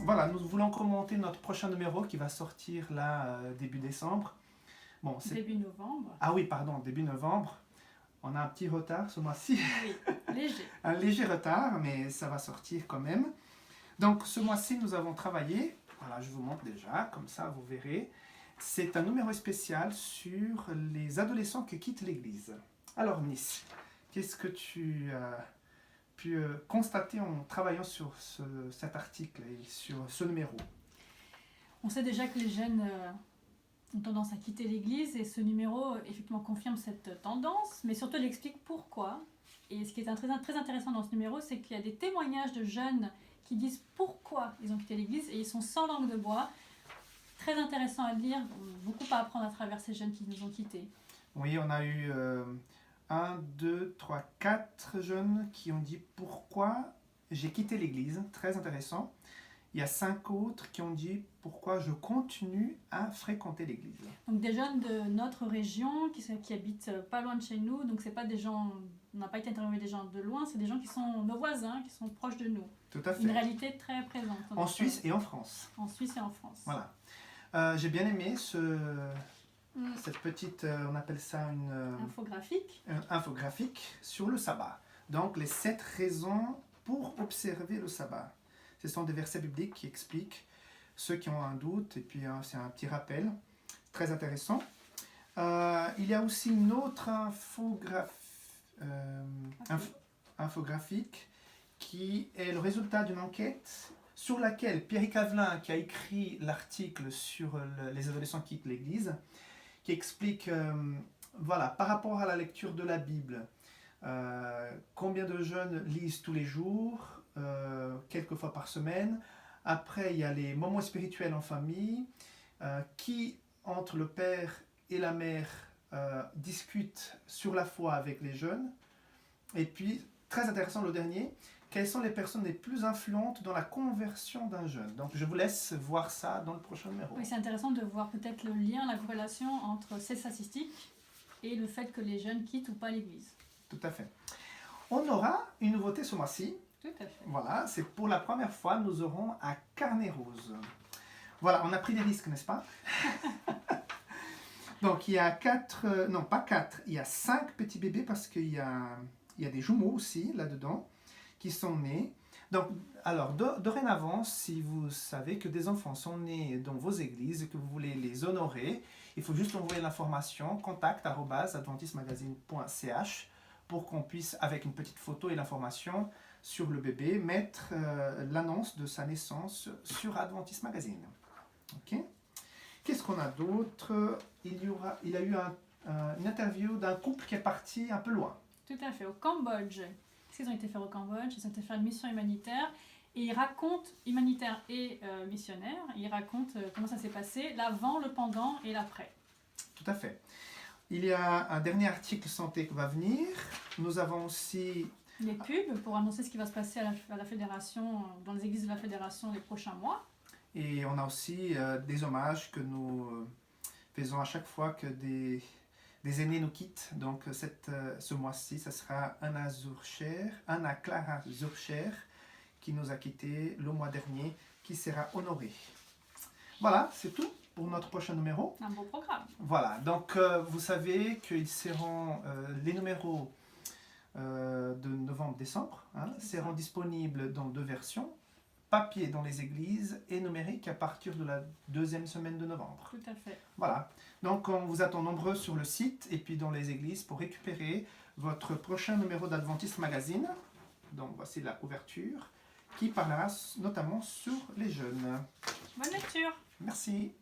Voilà, nous voulons commenter notre prochain numéro qui va sortir là début décembre. Bon, Début novembre. Ah oui, pardon, début novembre. On a un petit retard ce mois-ci. Oui, léger. Un léger retard, mais ça va sortir quand même. Donc ce mois-ci, nous avons travaillé. Voilà, je vous montre déjà, comme ça vous verrez. C'est un numéro spécial sur les adolescents qui quittent l'église. Alors Nice, qu'est-ce que tu as pu constater en travaillant sur cet article et sur ce numéro? On sait déjà que les jeunes ont tendance à quitter l'église et ce numéro effectivement confirme cette tendance, mais surtout il explique pourquoi. Et ce qui est très intéressant dans ce numéro, c'est qu'il y a des témoignages de jeunes qui disent pourquoi ils ont quitté l'église et ils sont sans langue de bois. Très intéressant à lire, beaucoup à apprendre à travers ces jeunes qui nous ont quittés. Oui, on a eu 1, 2, 3, 4 jeunes qui ont dit pourquoi j'ai quitté l'église. Très intéressant. Il y a 5 autres qui ont dit pourquoi je continue à fréquenter l'église. Donc des jeunes de notre région qui habitent pas loin de chez nous. Donc c'est pas des gens, on n'a pas été interviewé des gens de loin, c'est des gens qui sont nos voisins, qui sont proches de nous. Tout à fait. Une réalité très présente. En Suisse et en France. En Suisse et en France. Voilà. J'ai bien aimé cette petite, on appelle ça une infographique sur le sabbat. Donc les 7 raisons pour observer le sabbat. Ce sont des versets bibliques qui expliquent ceux qui ont un doute, et puis c'est un petit rappel très intéressant. Il y a aussi une autre infographique qui est le résultat d'une enquête sur laquelle Pierre Cavelin, qui a écrit l'article sur les adolescents qui quittent l'église, qui explique, voilà, par rapport à la lecture de la Bible, combien de jeunes lisent tous les jours, quelques fois par semaine. Après, il y a les moments spirituels en famille, qui, entre le père et la mère, discutent sur la foi avec les jeunes. Et puis, très intéressant le dernier, quelles sont les personnes les plus influentes dans la conversion d'un jeune. Donc, je vous laisse voir ça dans le prochain numéro. Oui, c'est intéressant de voir peut-être le lien, la corrélation entre ces statistiques et le fait que les jeunes quittent ou pas l'église. Tout à fait. On aura une nouveauté ce mois-ci. Tout à fait. Voilà, c'est pour la première fois, nous aurons à Carnet-Rose. Voilà, on a pris des risques, n'est-ce pas? Donc, il y a 4, non pas 4, il y a 5 petits bébés parce qu'il y a des jumeaux aussi là-dedans qui sont nés. Donc, alors, dorénavant, si vous savez que des enfants sont nés dans vos églises et que vous voulez les honorer, il faut juste envoyer l'information contact@adventismagazine.ch pour qu'on puisse, avec une petite photo et l'information sur le bébé, mettre l'annonce de sa naissance sur Adventist Magazine. Ok. Qu'est-ce qu'on a d'autre? Il y a eu une interview d'un couple qui est parti un peu loin. Tout à fait, au Cambodge. Qu'est-ce qu'ils ont été faire au Cambodge? Ils ont été faire une mission humanitaire. Et ils racontent, humanitaire et missionnaire, ils racontent comment ça s'est passé, l'avant, le pendant et l'après. Tout à fait. Il y a un dernier article santé qui va venir. Nous avons aussi les pubs pour annoncer ce qui va se passer à la fédération, dans les églises de la fédération les prochains mois. Et on a aussi des hommages que nous faisons à chaque fois que des aînés nous quittent. Donc ce mois-ci, ça sera Anna Clara Zurcher qui nous a quittés le mois dernier, qui sera honorée. Voilà, c'est tout pour notre prochain numéro. Un beau programme. Voilà, donc vous savez qu'ils seront, les numéros de novembre-décembre seront disponibles dans 2 versions, papier dans les églises et numérique à partir de la 2e semaine de novembre. Tout à fait. Voilà, donc on vous attend nombreux sur le site et puis dans les églises pour récupérer votre prochain numéro d'Adventist Magazine. Donc voici la couverture qui parlera notamment sur les jeunes. Bonne lecture. Merci.